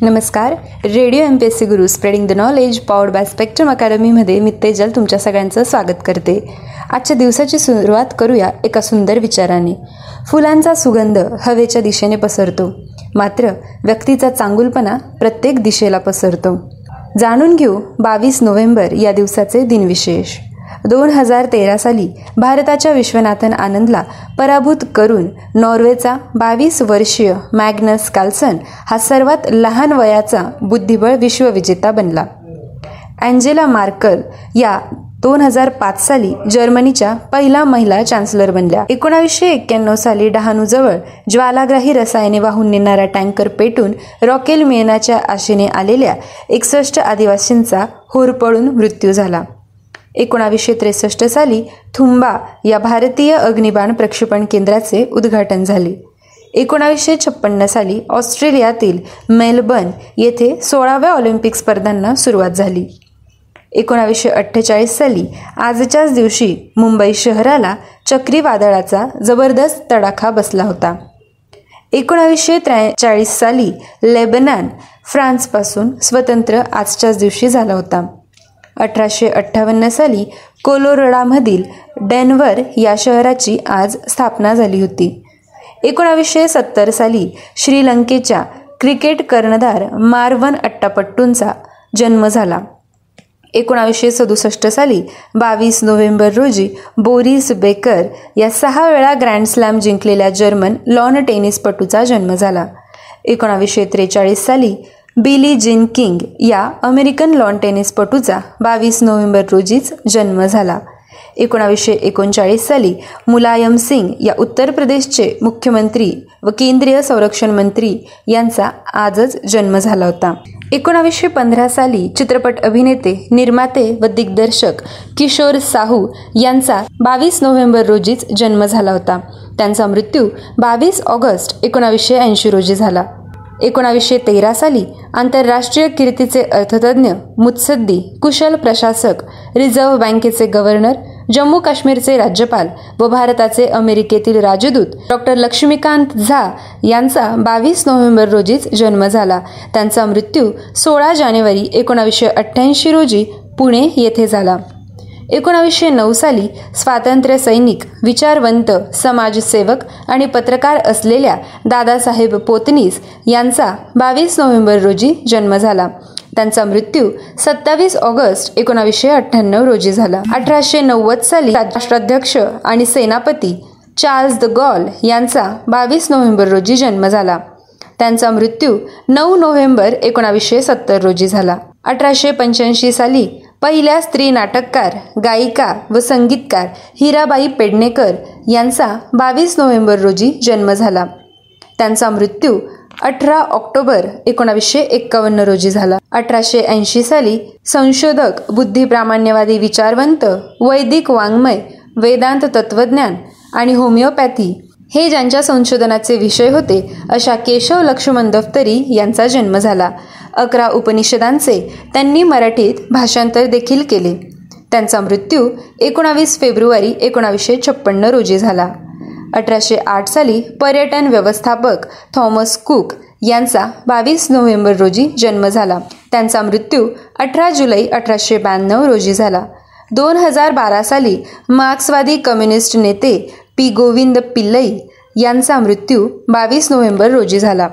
नमस्कार. Radio MPSC Guru spreading the knowledge powered by spectrum अकॅडमीमध्ये मी तेजल तुमच्या सगळ्यांचं स्वागत करते. आजच्या दिवसाची सुरुवात करूया एका सुंदर विचाराने. फुलांचा सुगंध हवेच्या दिशेने पसरतो, मात्र व्यक्तीचा चांगुलपणा प्रत्येक दिशेला पसरतो. जाणून घेऊ 22 नोव्हेंबर या दिवसाचे दिनविशेष. 2013 साली भारताच्या विश्वनाथन आनंदला पराभूत करून नॉर्वेचा 22 वर्षीय मॅग्नस कार्लसन हा सर्वात लहान वयाचा बुद्धिबळ विश्वविजेता बनला. अँजेला मार्कल या 2005 साली जर्मनीच्या पहिल्या महिला चान्सलर बनल्या. 1991 साली डहाणूजवळ ज्वालाग्राही रसायने वाहून नेणारा टँकर पेटून रॉकेल मिळण्याच्या आशेने आलेल्या 61 आदिवासींचा होरपळून मृत्यू झाला. 1963 साली थुंबा या भारतीय अग्निबाण प्रक्षेपण केंद्राचे उद्घाटन झाले. 1956 साली ऑस्ट्रेलियातील मेलबर्न येथे 16व्या ऑलिम्पिक स्पर्धांना सुरुवात झाली. 1948 साली आजच्याच दिवशी मुंबई शहराला चक्रीवादळाचा जबरदस्त तडाखा बसला होता. 1943 साली लेबनॉन फ्रान्सपासून स्वतंत्र आजच्याच दिवशी झाला होता. 1858 साली कोलोराडोमधील डेन्व्हर या शहराची आज स्थापना झाली होती. 1970 साली श्रीलंकेच्या क्रिकेट कर्णधार मार्वन अट्टापट्टूंचा जन्म झाला. 1967 साली 22 नोव्हेंबर रोजी बोरिस बेकर या 6 वेळा ग्रँड स्लॅम जिंकलेल्या जर्मन लॉन टेनिसपटूचा जन्म झाला. 1943 साली बिली जीन किंग या अमेरिकन लॉन टेनिसपटूचा 22 नोव्हेंबर रोजीच जन्म झाला. 1939 साली मुलायम सिंग या उत्तर प्रदेशचे मुख्यमंत्री व केंद्रीय संरक्षण मंत्री यांचा आजच जन्म झाला होता. 1915 साली चित्रपट अभिनेते, निर्माते व दिग्दर्शक किशोर साहू यांचा 22 नोव्हेंबर रोजीच जन्म झाला होता. त्यांचा मृत्यू 22 ऑगस्ट 1980 रोजी झाला. 1913 साली आंतरराष्ट्रीय कीर्तीचे अर्थतज्ञ, मुत्सद्दी, कुशल प्रशासक, रिझर्व्ह बँकेचे गव्हर्नर, जम्मू काश्मीरचे राज्यपाल व भारताचे अमेरिकेतील राजदूत डॉक्टर लक्ष्मीकांत झा यांचा 22 नोव्हेंबर रोजीच जन्म झाला. त्यांचा मृत्यू 16 जानेवारी 1988 रोजी पुणे येथे झाला. 1909 साली स्वातंत्र्य सैनिक, विचारवंत, समाजसेवक आणि पत्रकार असलेल्या दादासाहेब पोतनीस यांचा 22 नोव्हेंबर रोजी जन्म झाला. त्यांचा मृत्यू 27 ऑगस्ट 1998 रोजी झाला. 1890 साली राष्ट्राध्यक्ष आणि सेनापती चार्ल्स द गॉल यांचा 22 नोव्हेंबर रोजी जन्म झाला. त्यांचा मृत्यू 9 नोव्हेंबर 1970 रोजी झाला. 1885 साली पहिल्या स्त्री नाटककार, गायिका व संगीतकार हिराबाई पेडणेकर यांचा 22 नोव्हेंबर रोजी जन्म झाला. त्यांचा मृत्यू 18 ऑक्टोबर 1951 रोजी झाला. 1880 साली संशोधक, बुद्धिप्रामाण्यवादी, विचारवंत, वैदिक वाङ्मय, वेदांत तत्त्वज्ञान आणि होमिओपॅथी हे ज्यांच्या संशोधनाचे विषय होते अशा केशव लक्ष्मण दफ्तरी यांचा जन्म झाला. 11 उपनिषदांचे त्यांनी मराठीत भाषांतर देखील केले. त्यांचा मृत्यू 19 फेब्रुवारी 1956 रोजी झाला. 1808 साली पर्यटन व्यवस्थापक थॉमस कुक यांचा 22 नोव्हेंबर रोजी जन्म झाला. त्यांचा मृत्यू 18 जुलै 1892 रोजी झाला. 2012 साली मार्क्सवादी कम्युनिस्ट नेते पी. गोविंद पिल्लई यांचा मृत्यू 22 नोव्हेंबर रोजी झाला.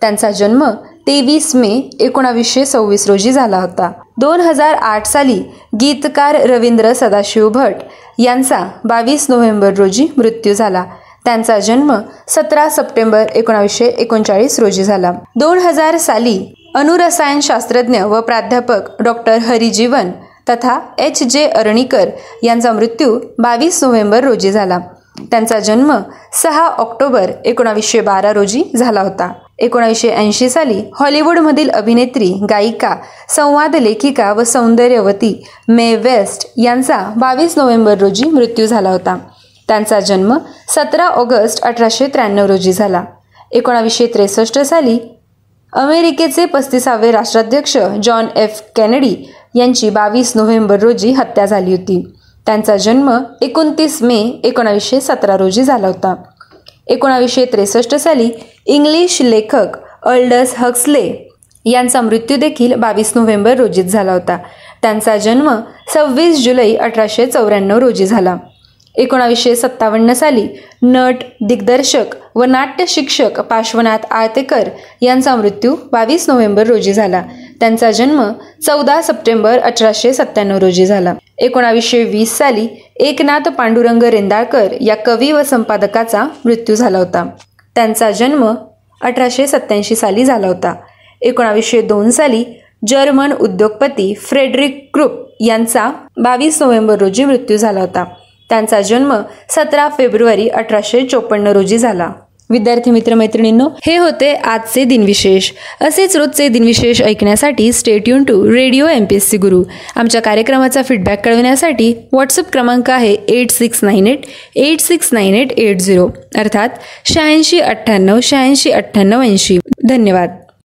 त्यांचा जन्म 23 मे 1926 रोजी झाला होता. 2008 साली गीतकार रवींद्र सदाशिव भट यांचा 22 नोव्हेंबर रोजी मृत्यू झाला. त्यांचा जन्म 17 सप्टेंबर 1939 रोजी झाला. 2000 साली अणुरसायनशास्त्रज्ञ व प्राध्यापक डॉक्टर हरिजीवन तथा H.J. अरणीकर यांचा मृत्यू 22 नोव्हेंबर रोजी झाला. त्यांचा जन्म 6 ऑक्टोबर 1912 रोजी झाला होता. 1980 साली हॉलिवूडमधील अभिनेत्री, गायिका, संवाद लेखिका व सौंदर्यवती मे वेस्ट यांचा 22 नोव्हेंबर रोजी मृत्यू झाला होता. त्यांचा जन्म 17 ऑगस्ट 1893 रोजी झाला. 1963 साली अमेरिकेचे 35वे राष्ट्राध्यक्ष जॉन एफ केनेडी यांची 22 नोव्हेंबर रोजी हत्या झाली होती. त्यांचा जन्म 29 मे 1917 रोजी झाला होता. 1963 साली इंग्लिश लेखक अल्डस हक्सले यांचा मृत्यू देखील 22 नोव्हेंबर रोजीच झाला होता. त्यांचा जन्म 26 जुलै 1894 रोजी झाला. 1957 साली नट, दिग्दर्शक व नाट्य शिक्षक पार्श्वनाथ आळतेकर यांचा मृत्यू 22 नोव्हेंबर रोजी झाला. त्यांचा जन्म 14 सप्टेंबर 1897 रोजी झाला. 1920 साली एकनाथ पांडुरंग रेंदाळकर या कवी व संपादकाचा मृत्यू झाला होता. त्यांचा जन्म 1887 साली झाला होता. 1902 साली जर्मन उद्योगपती फ्रेडरिक क्रूप यांचा 22 नोव्हेंबर रोजी मृत्यू झाला होता. त्यांचा जन्म 17 फेब्रुवारी 1854 रोजी झाला. विद्यार्थी मित्रमैत्रिणींनो, हे होते आजचे दिनविशेष. असेच रोजचे दिनविशेष ऐकण्यासाठी stay tune to radio MPSC Guru. आमच्या कार्यक्रमाचा फीडबॅक कळविण्यासाठी व्हॉट्सअप क्रमांक आहे 8698869880 अर्थात 8698 8698 80. धन्यवाद.